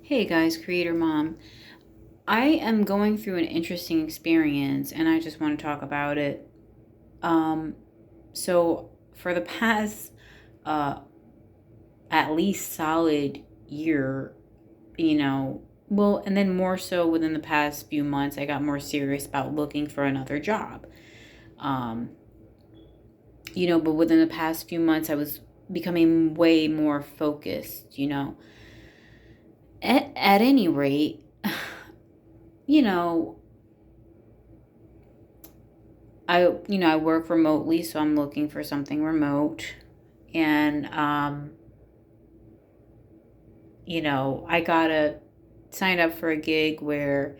Hey guys, Creator Mom. I am going through an interesting experience and I just want to talk about it. Um, so for the past uh at least solid year, well, and then more so within the past few months, I got more serious about looking for another job. Um, but within the past few months I was becoming way more focused, At any rate, you know, I work remotely, so I'm looking for something remote. And, I got to sign up for a gig where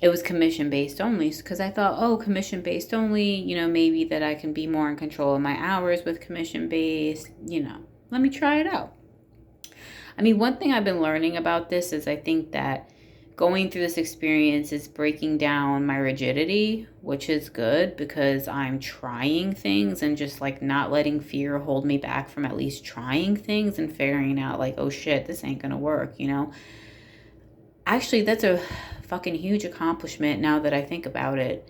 it was commission based only because I thought, oh, commission based only, maybe that I can be more in control of my hours with commission based, let me try it out. I mean, one thing I've been learning about this is I think that going through this experience is breaking down my rigidity, which is good because I'm trying things and just like not letting fear hold me back from at least trying things and figuring out like, oh shit, this ain't gonna work. Actually, that's a fucking huge accomplishment now that I think about it.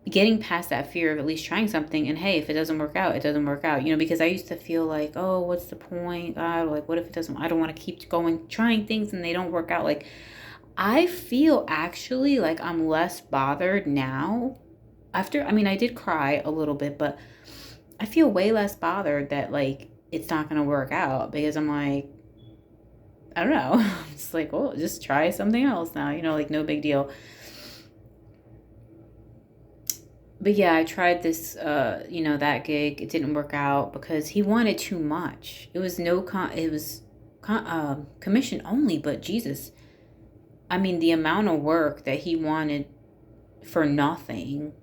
Getting past that fear of at least trying something, and hey, if it doesn't work out, it doesn't work out, because I used to feel like, oh, what's the point, God? Like, what if it doesn't, I don't want to keep going trying things and they don't work out. Like, I feel actually like I'm less bothered now after, I mean, I did cry a little bit, but I feel way less bothered that like it's not going to work out because I'm like, I don't know. It's like, well, just try something else now, like no big deal. But yeah, I tried this, that gig. It didn't work out because he wanted too much. It was commission only, but Jesus, I mean, the amount of work that he wanted for nothing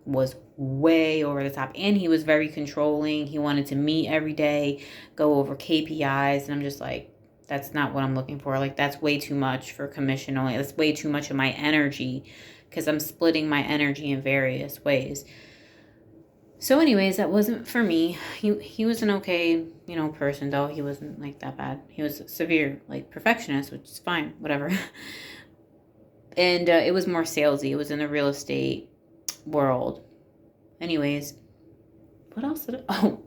was way over the top. And he was very controlling. He wanted to meet every day, go over KPIs. And I'm just like, that's not what I'm looking for. Like, that's way too much for commission only. That's way too much of my energy because I'm splitting my energy in various ways. So, anyways, that wasn't for me. He was an okay, person though. He wasn't like that bad. He was severe, like perfectionist, which is fine, whatever. And it was more salesy. It was in the real estate world. Anyways, what else did oh,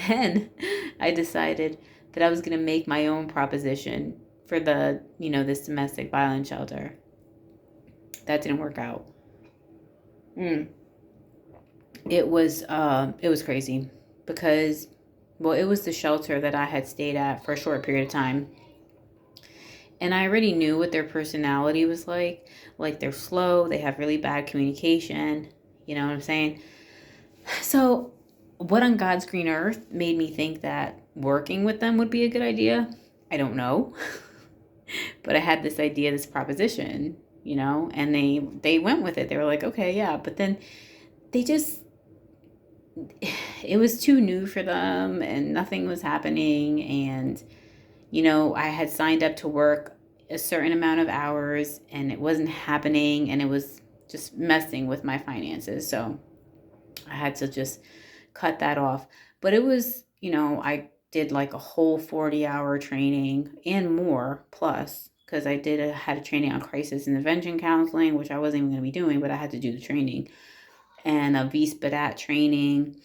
then I decided that I was gonna make my own proposition for this domestic violence shelter. That didn't work out. Mm. It was crazy because, well, it was the shelter that I had stayed at for a short period of time. And I already knew what their personality was like. Like, they're slow, they have really bad communication. You know what I'm saying? So, what on God's green earth made me think that working with them would be a good idea? I don't know. But I had this idea, this proposition, and they went with it. They were like, okay, yeah. But then they just, it was too new for them and nothing was happening. And, I had signed up to work a certain amount of hours and it wasn't happening and it was just messing with my finances. So I had to just cut that off. But it was, I did like a whole 40-hour training and more plus because had a training on crisis intervention counseling, which I wasn't even going to be doing, but I had to do the training, and a VSPADAT training.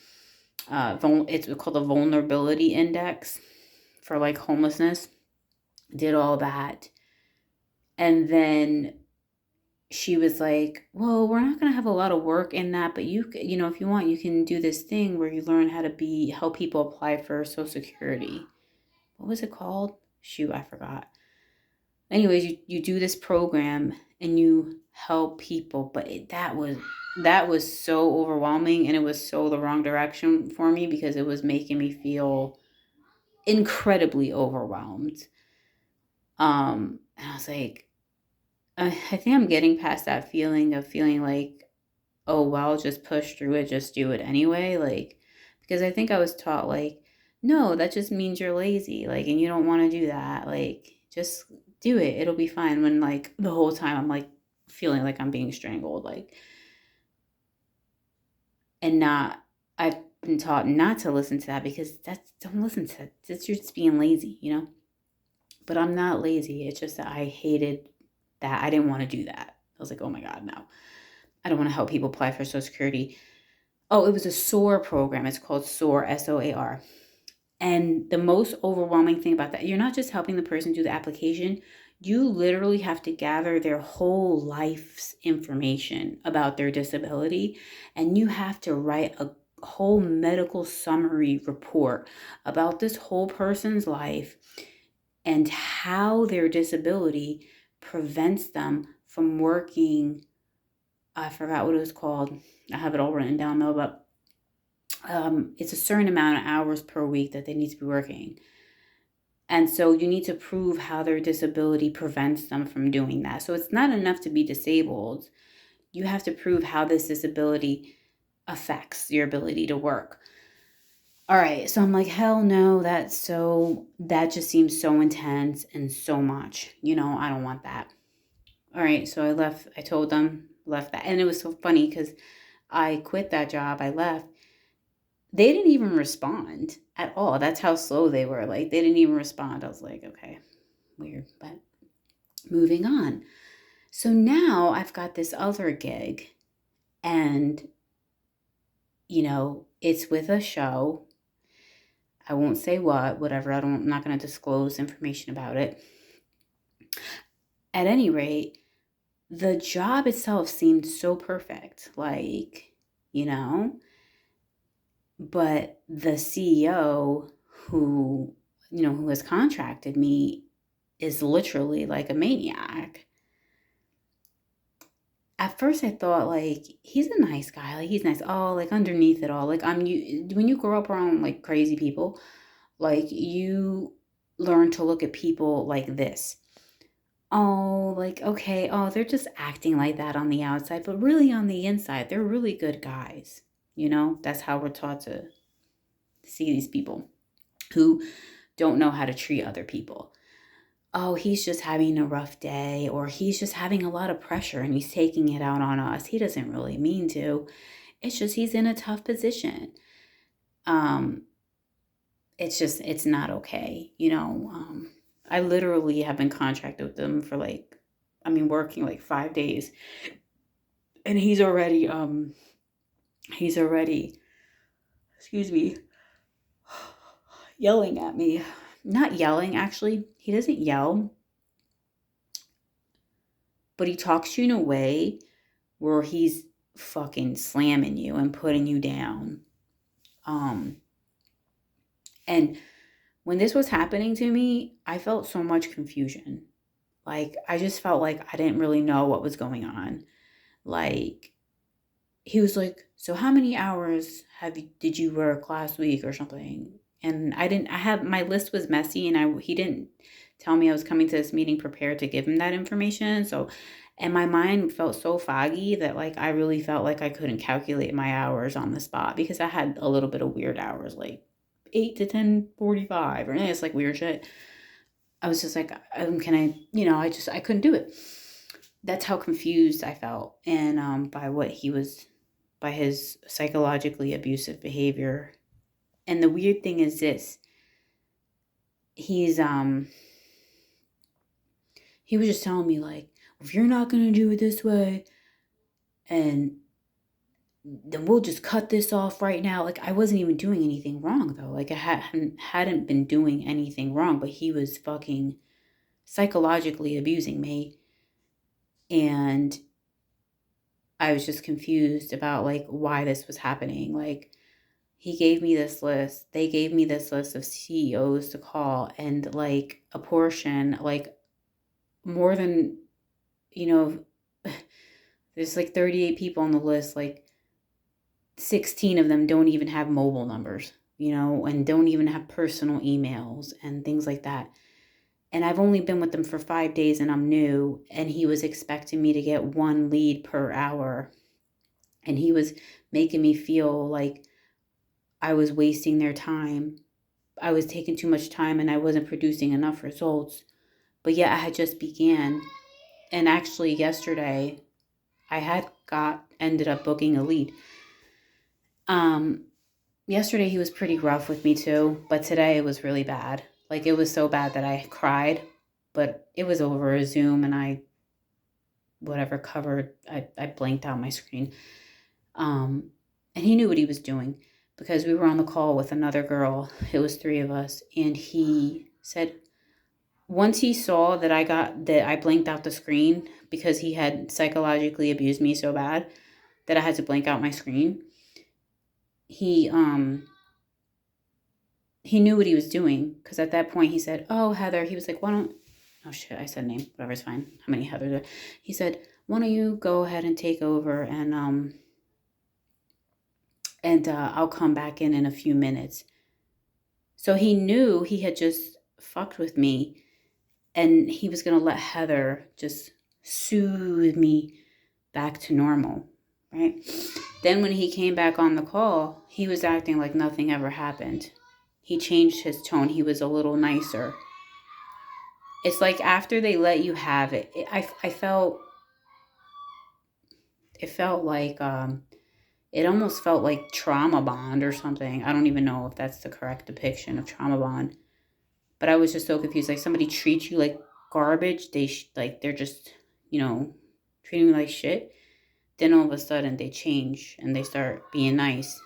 It's called the Vulnerability Index for like homelessness. Did all that. And then she was like, well, we're not going to have a lot of work in that, but if you want, you can do this thing where you learn how to help people apply for Social Security. What was it called? Shoot, I forgot. Anyways, you do this program and you help people, but that was so overwhelming and it was so the wrong direction for me because it was making me feel incredibly overwhelmed. And I was like, I think I'm getting past that feeling of feeling like, oh, well, just push through it, just do it anyway. Like, because I think I was taught, like, no, that just means you're lazy, like, and you don't want to do that. Like, just do it, it'll be fine. When, like, the whole time I'm like feeling like I'm being strangled, like, and not, I've been taught not to listen to that because don't listen to that. That's just being lazy. But I'm not lazy. It's just that I hated that. I didn't want to do that. I was like, oh my God, no. I don't want to help people apply for Social Security. Oh, it was a SOAR program. It's called SOAR, SOAR. And the most overwhelming thing about that, you're not just helping the person do the application, you literally have to gather their whole life's information about their disability. And you have to write a whole medical summary report about this whole person's life and how their disability prevents them from working. I forgot what it was called. I have it all written down though, but it's a certain amount of hours per week that they need to be working. And so you need to prove how their disability prevents them from doing that. So it's not enough to be disabled. You have to prove how this disability affects your ability to work. All right, so I'm like, hell no, that just seems so intense and so much. I don't want that. All right, so I told them, left that. And it was so funny because I quit that job, I left. They didn't even respond at all. That's how slow they were. Like, they didn't even respond. I was like, okay, weird, but moving on. So now I've got this other gig, and, it's with a show. I won't say whatever. I'm not going to disclose information about it. At any rate, the job itself seemed so perfect. Like, but the CEO who has contracted me is literally like a maniac. At first I thought, like, he's a nice guy. Like, he's nice. Oh, like, underneath it all, like, when you grow up around like crazy people, like, you learn to look at people like this. Oh, like, okay, oh, they're just acting like that on the outside, but really on the inside, they're really good guys. That's how we're taught to see these people who don't know how to treat other people. Oh, he's just having a rough day, or he's just having a lot of pressure and he's taking it out on us. He doesn't really mean to. It's just he's in a tough position. Um, it's not okay. I literally have been contracted with them for working like 5 days, and he's already, excuse me, yelling at me. Not yelling, actually. He doesn't yell, but he talks to you in a way where he's fucking slamming you and putting you down. And when this was happening to me, I felt so much confusion. Like, I just felt like I didn't really know what was going on. Like, he was like, so how many hours did you work last week or something? And my list was messy, and he didn't tell me I was coming to this meeting prepared to give him that information. So, and my mind felt so foggy that, like, I really felt like I couldn't calculate my hours on the spot, because I had a little bit of weird hours, like 8 to 10:45, or it's like weird shit. I was just like, can I, I couldn't do it. That's how confused I felt. And by his psychologically abusive behavior. And the weird thing is this, he was just telling me, like, if you're not going to do it this way, and then we'll just cut this off right now. Like, I wasn't even doing anything wrong, though. Like, I hadn't been doing anything wrong, but he was fucking psychologically abusing me. And I was just confused about, like, why this was happening. Like, they gave me this list of CEOs to call, and, like, a portion, like, more than, there's like 38 people on the list, like 16 of them don't even have mobile numbers, and don't even have personal emails and things like that. And I've only been with them for 5 days, and I'm new, and he was expecting me to get one lead per hour. And he was making me feel like I was wasting their time. I was taking too much time, and I wasn't producing enough results. But yet I had just began. And actually yesterday I ended up booking a lead. Yesterday he was pretty rough with me too, but today it was really bad. Like, it was so bad that I cried but it was over a Zoom, and I blanked out my screen. And he knew what he was doing because we were on the call with another girl. It was three of us, and he said once he saw that I blanked out the screen because he had psychologically abused me so bad that I had to blank out my screen. He knew what he was doing because at that point he said, "Oh, Heather," he was like, "Why don't?" Oh shit, I said name. Whatever, it's fine. How many Heathers are? He said, "Why don't you go ahead and take over and I'll come back in a few minutes." So he knew he had just fucked with me, and he was gonna let Heather just soothe me back to normal, right? Then when he came back on the call, he was acting like nothing ever happened. He changed his tone. He was a little nicer. It's like after they let you have it, I felt, it felt like, it almost felt like trauma bond or something. I don't even know if that's the correct depiction of trauma bond. But I was just so confused. Like somebody treats you like garbage. They're just, treating you like shit. Then all of a sudden they change and they start being nice.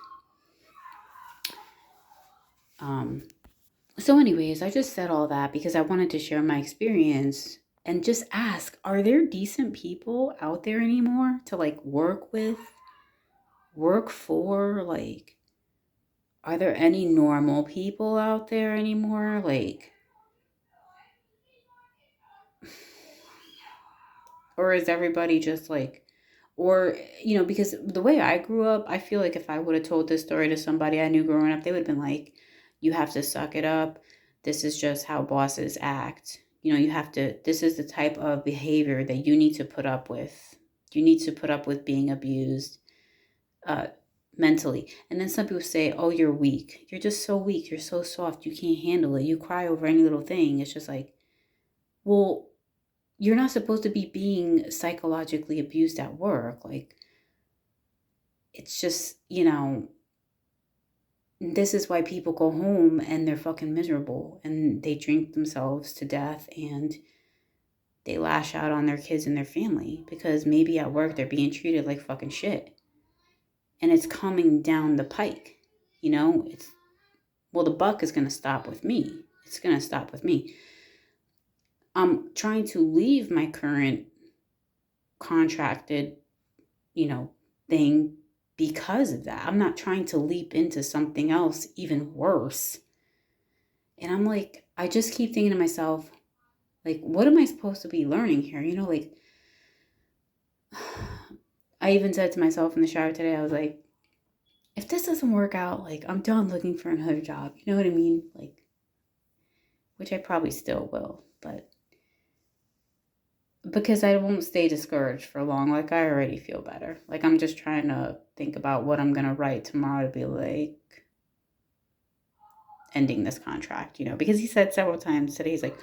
So anyways, I just said all that because I wanted to share my experience and just ask, are there decent people out there anymore to like work with, work for? Like, are there any normal people out there anymore? Like, or is everybody just like, or, because the way I grew up, I feel like if I would have told this story to somebody I knew growing up, they would have been like, you have to suck it up. This is just how bosses act. You have to, this is the type of behavior that you need to put up with. You need to put up with being abused mentally. And then some people say, oh, you're weak. You're just so weak. You're so soft. You can't handle it. You cry over any little thing. It's just like, well, you're not supposed to be being psychologically abused at work. Like, it's just, this is why people go home and they're fucking miserable and they drink themselves to death and they lash out on their kids and their family because maybe at work they're being treated like fucking shit. And it's coming down the pike, it's, well, the buck is going to stop with me. It's going to stop with me. I'm trying to leave my current contracted, thing because of that. I'm not trying to leap into something else even worse. And I'm like, I just keep thinking to myself, like, what am I supposed to be learning here? Like, I even said to myself in the shower today, I was like, if this doesn't work out, like, I'm done looking for another job. You know what I mean? Like, which I probably still will, but because I won't stay discouraged for long. Like, I already feel better. Like, I'm just trying to think about what I'm going to write tomorrow to be like ending this contract, because he said several times today, he's like,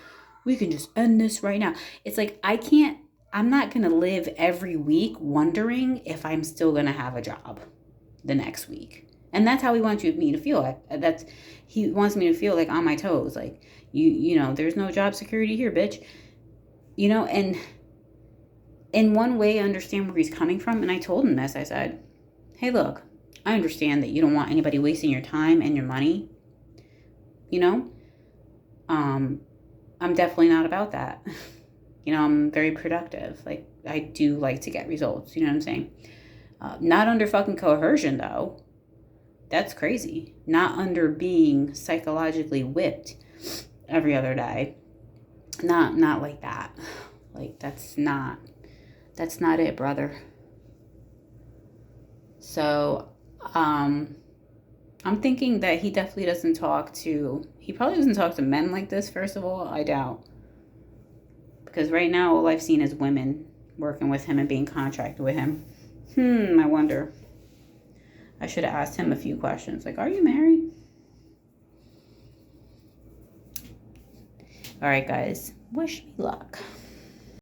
we can just end this right now. It's like, I'm not going to live every week wondering if I'm still going to have a job the next week. And that's how he wants me to feel. He wants me to feel like on my toes. Like, there's no job security here, bitch. And in one way, I understand where he's coming from. And I told him this. I said, hey, look, I understand that you don't want anybody wasting your time and your money. I'm definitely not about that. I'm very productive. Like, I do like to get results. You know what I'm saying? Not under fucking coercion, though. That's crazy. Not under being psychologically whipped every other day. Not like that. Like, that's not it, brother. So, I'm thinking that he definitely doesn't he probably doesn't talk to men like this, first of all. I doubt. Because right now, all I've seen is women working with him and being contracted with him. I wonder. I should have asked him a few questions. Like, are you married? All right, guys. Wish me luck.